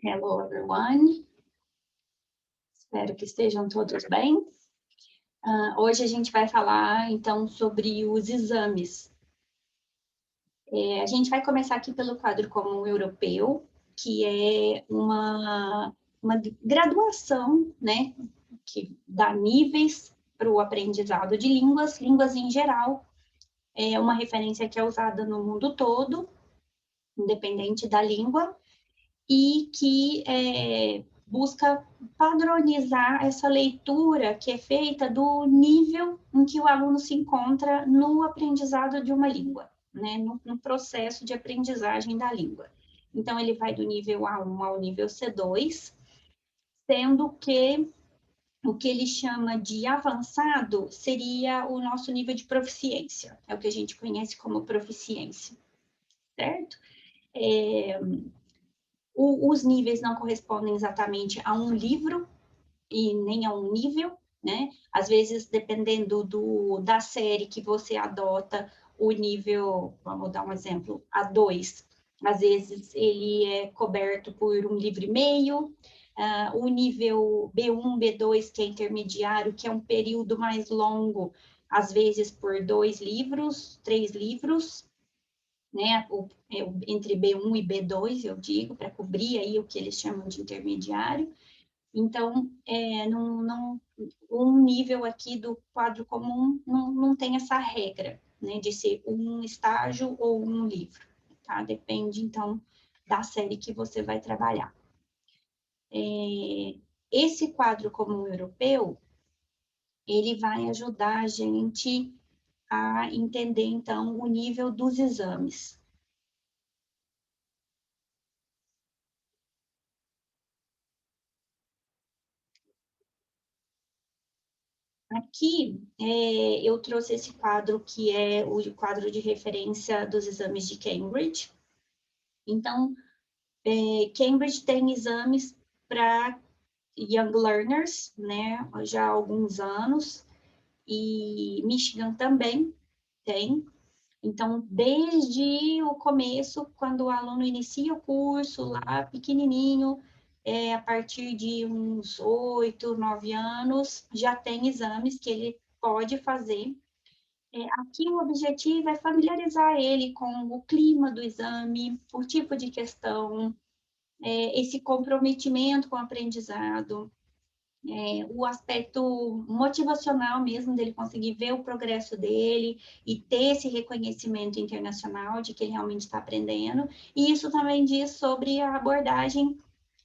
Hello, everyone. Espero que estejam todos bem. Hoje a gente vai falar, então, sobre os exames. A gente vai começar aqui pelo quadro comum europeu, que é uma graduação, né, que dá níveis para o aprendizado de línguas em geral. É uma referência que é usada no mundo todo, independente da língua, e que busca padronizar essa leitura que é feita do nível em que o aluno se encontra no aprendizado de uma língua, né? No processo de aprendizagem da língua. Então, ele vai do nível A1 ao nível C2, sendo que o que ele chama de avançado seria o nosso nível de proficiência, é o que a gente conhece como proficiência, certo? Os níveis não correspondem exatamente a um livro e nem a um nível, né? Às vezes, dependendo da série que você adota, o nível, vamos dar um exemplo, A2, às vezes ele é coberto por um livro e meio, o nível B1, B2, que é intermediário, que é um período mais longo, às vezes por 2 livros, 3 livros, né, entre B1 e B2, eu digo, para cobrir aí o que eles chamam de intermediário. Então, um nível aqui do quadro comum não tem essa regra, né, de ser um estágio ou um livro, tá? Depende, então, da série que você vai trabalhar. Esse quadro comum europeu, ele vai ajudar a gente a entender, então, o nível dos exames. Aqui, eu trouxe esse quadro, que é o quadro de referência dos exames de Cambridge. Então, Cambridge tem exames para young learners, né, já há alguns anos, e Michigan também tem. Então, desde o começo, quando o aluno inicia o curso lá pequenininho, a partir de uns 8, 9 anos, já tem exames que ele pode fazer. Aqui o objetivo é familiarizar ele com o clima do exame, o tipo de questão, esse comprometimento com o aprendizado, o aspecto motivacional mesmo dele conseguir ver o progresso dele e ter esse reconhecimento internacional de que ele realmente está aprendendo. E isso também diz sobre a abordagem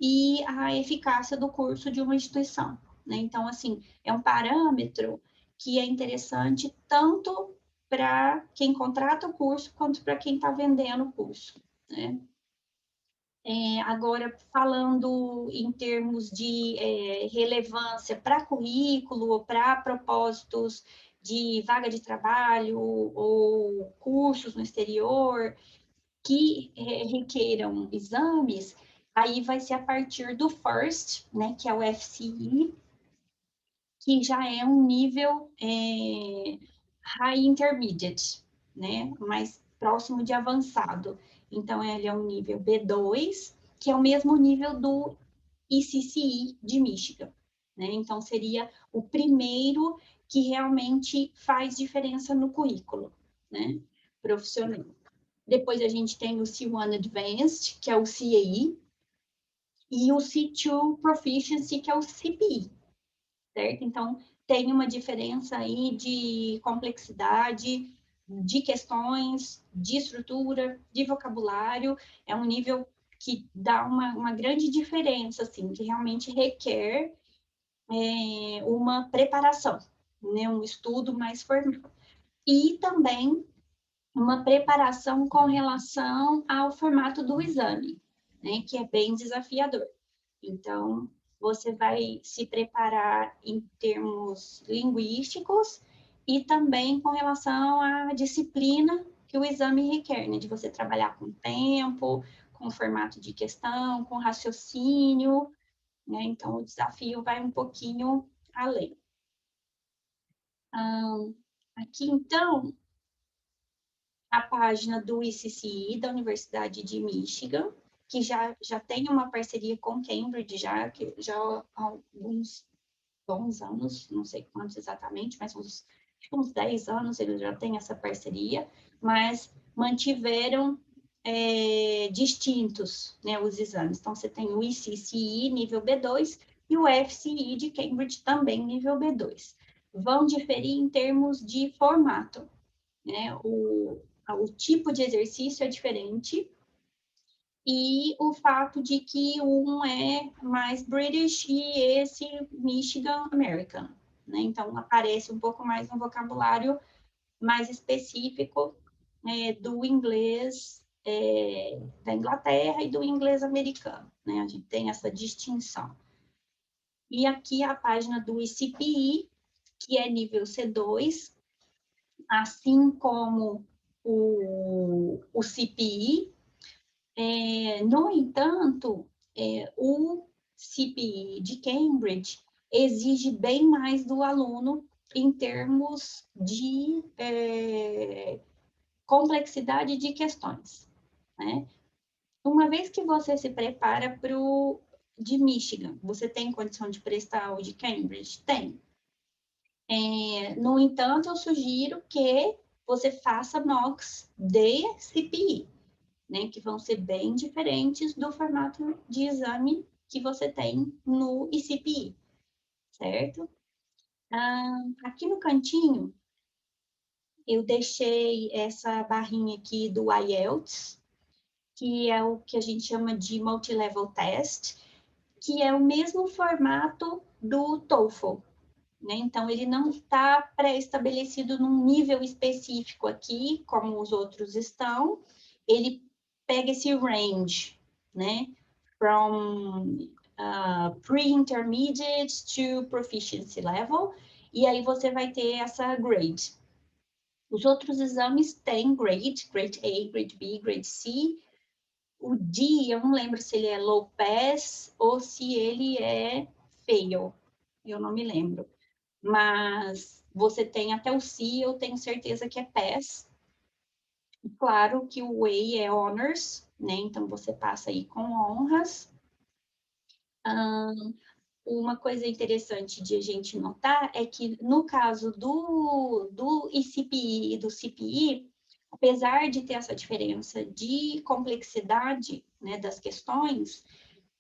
e a eficácia do curso de uma instituição, né? Então, assim, é um parâmetro que é interessante tanto para quem contrata o curso quanto para quem está vendendo o curso, né? Agora, falando em termos de relevância para currículo ou para propósitos de vaga de trabalho ou cursos no exterior que requeiram exames, aí vai ser a partir do FIRST, né, que é o FCE, que já é um nível High Intermediate, né, mais próximo de avançado. Então, ele é um nível B2, que é o mesmo nível do ECCE de Michigan, né? Então, seria o primeiro que realmente faz diferença no currículo, né, profissional. Depois a gente tem o C1 Advanced, que é o CAE, e o C2 Proficiency, que é o CPE, certo? Então, tem uma diferença aí de complexidade, de questões, de estrutura, de vocabulário. É um nível que dá uma grande diferença, assim, que realmente requer uma preparação, né? Um estudo mais formal. E também uma preparação com relação ao formato do exame, né? Que é bem desafiador. Então, você vai se preparar em termos linguísticos e também com relação à disciplina que o exame requer, né? De você trabalhar com tempo, com formato de questão, com raciocínio, né? Então, o desafio vai um pouquinho além. Aqui, então, a página do ICCI, da Universidade de Michigan. que já tem uma parceria com Cambridge, já há alguns bons anos, não sei quantos exatamente, mas uns 10 anos eles já têm essa parceria, mas mantiveram distintos, né, os exames. Então, você tem o ICCE nível B2 e o FCE de Cambridge também nível B2. Vão diferir em termos de formato, né? O tipo de exercício é diferente, e o fato de que um é mais British e esse Michigan American, né? Então, aparece um pouco mais no vocabulário mais específico do inglês da Inglaterra e do inglês americano, né? A gente tem essa distinção. E aqui a página do ICPI, que é nível C2, assim como o CPI. No entanto, o CPI de Cambridge exige bem mais do aluno em termos de complexidade de questões, né? Uma vez que você se prepara para o de Michigan, você tem condição de prestar o de Cambridge? Tem. No entanto, eu sugiro que você faça mocks de CPI, né, que vão ser bem diferentes do formato de exame que você tem no ICPI, certo? Aqui no cantinho, eu deixei essa barrinha aqui do IELTS, que é o que a gente chama de Multilevel Test, que é o mesmo formato do TOEFL, né? Então, ele não está pré-estabelecido num nível específico aqui, como os outros estão. Ele pega esse range, né? From pre-intermediate to proficiency level, e aí você vai ter essa grade. Os outros exames têm grade A, grade B, grade C. O D, eu não lembro se ele é low pass ou se ele é fail, eu não me lembro. Mas você tem até o C, eu tenho certeza que é pass. Claro que o A é honors, né? Então você passa aí com honras. Uma coisa interessante de a gente notar é que no caso do ICPI e do CPI, apesar de ter essa diferença de complexidade, né, das questões,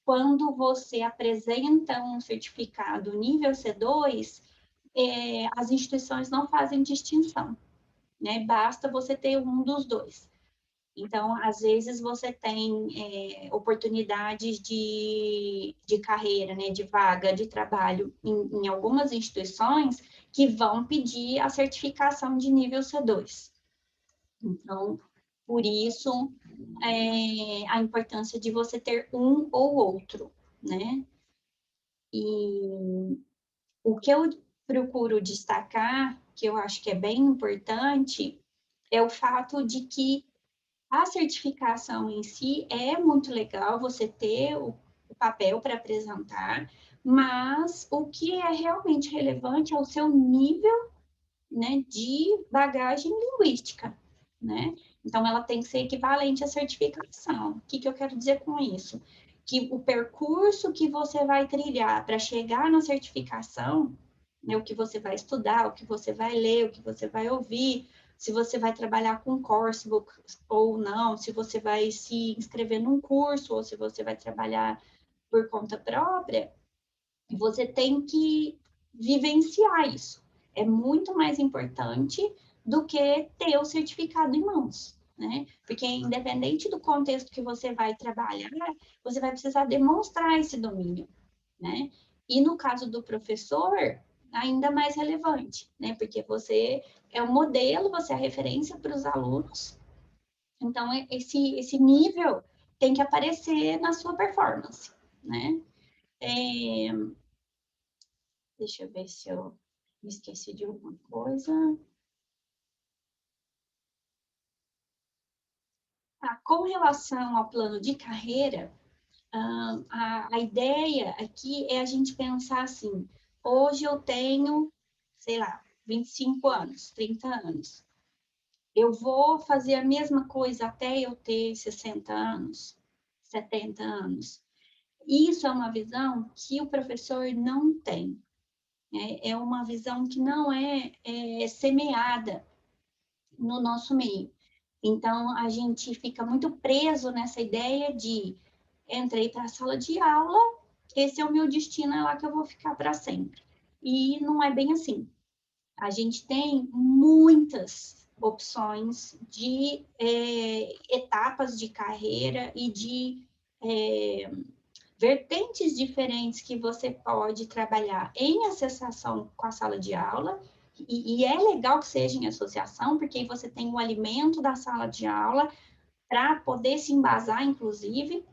quando você apresenta um certificado nível C2, as instituições não fazem distinção, né? Basta você ter um dos dois. Então, às vezes, você tem oportunidades de carreira, né, de vaga de trabalho em algumas instituições que vão pedir a certificação de nível C2. Então, por isso, a importância de você ter um ou outro, né? E o que eu procuro destacar, que eu acho que é bem importante, é o fato de que a certificação em si é muito legal você ter o papel para apresentar, mas o que é realmente relevante é o seu nível, né, de bagagem linguística, né? Então, ela tem que ser equivalente à certificação. O que eu quero dizer com isso? Que o percurso que você vai trilhar para chegar na certificação, né, o que você vai estudar, o que você vai ler, o que você vai ouvir, se você vai trabalhar com coursebook ou não, se você vai se inscrever num curso ou se você vai trabalhar por conta própria, você tem que vivenciar isso. É muito mais importante do que ter o certificado em mãos, né? Porque independente do contexto que você vai trabalhar, você vai precisar demonstrar esse domínio, né? E no caso do professor, ainda mais relevante, né? Porque você é o modelo, você é a referência para os alunos. Então, esse nível tem que aparecer na sua performance, né? Deixa eu ver se eu me esqueci de alguma coisa. Com relação ao plano de carreira, a ideia aqui é a gente pensar assim, hoje eu tenho, sei lá, 25 anos, 30 anos. Eu vou fazer a mesma coisa até eu ter 60 anos? 70 anos. Isso é uma visão que o professor não tem. É uma visão que não é semeada no nosso meio. Então, a gente fica muito preso nessa ideia de entrei para a sala de aula, esse é o meu destino, é lá que eu vou ficar para sempre. E não é bem assim. A gente tem muitas opções de etapas de carreira e de vertentes diferentes que você pode trabalhar em associação com a sala de aula, e é legal que seja em associação, porque aí você tem o alimento da sala de aula para poder se embasar, inclusive,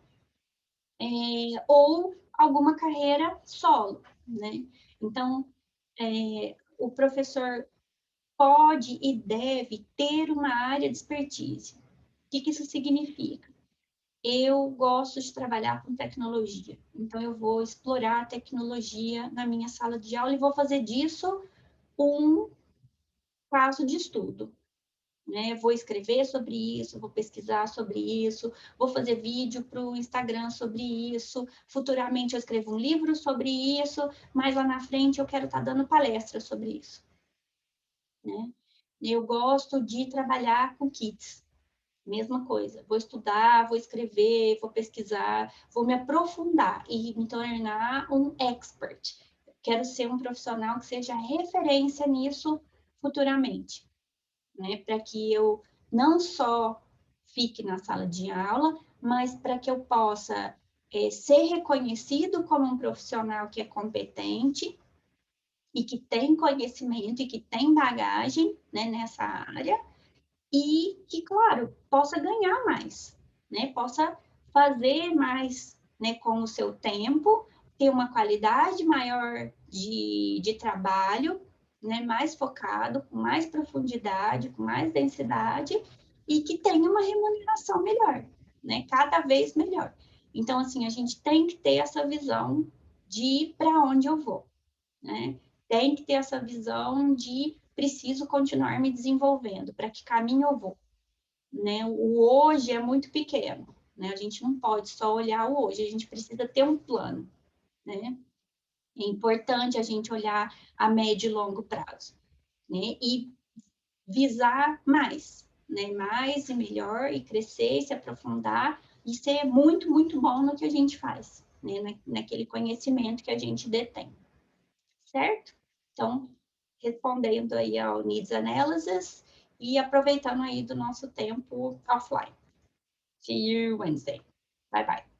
ou alguma carreira solo, né? Então, o professor pode e deve ter uma área de expertise. O que isso significa? Eu gosto de trabalhar com tecnologia, então eu vou explorar a tecnologia na minha sala de aula e vou fazer disso um caso de estudo, né? Vou escrever sobre isso, vou pesquisar sobre isso, vou fazer vídeo para o Instagram sobre isso, futuramente eu escrevo um livro sobre isso, mas lá na frente eu quero estar dando palestra sobre isso, né? Eu gosto de trabalhar com kits, mesma coisa. Vou estudar, vou escrever, vou pesquisar, vou me aprofundar e me tornar um expert. Quero ser um profissional que seja referência nisso futuramente, né? Para que eu não só fique na sala de aula, mas para que eu possa ser reconhecido como um profissional que é competente e que tem conhecimento e que tem bagagem, né, nessa área, e que, claro, possa ganhar mais, né? Possa fazer mais, né, com o seu tempo, ter uma qualidade maior de trabalho, né, mais focado, com mais profundidade, com mais densidade, e que tenha uma remuneração melhor, né? Cada vez melhor. Então, assim, a gente tem que ter essa visão de para onde eu vou, né? Tem que ter essa visão de preciso continuar me desenvolvendo, para que caminho eu vou, né? O hoje é muito pequeno, né? A gente não pode só olhar o hoje, a gente precisa ter um plano, né? É importante a gente olhar a médio e longo prazo, né? E visar mais, né? Mais e melhor, e crescer, e se aprofundar, e ser muito, muito bom no que a gente faz, né? Naquele conhecimento que a gente detém, certo? Então, respondendo aí ao Needs Analysis e aproveitando aí do nosso tempo offline. See you Wednesday. Bye bye.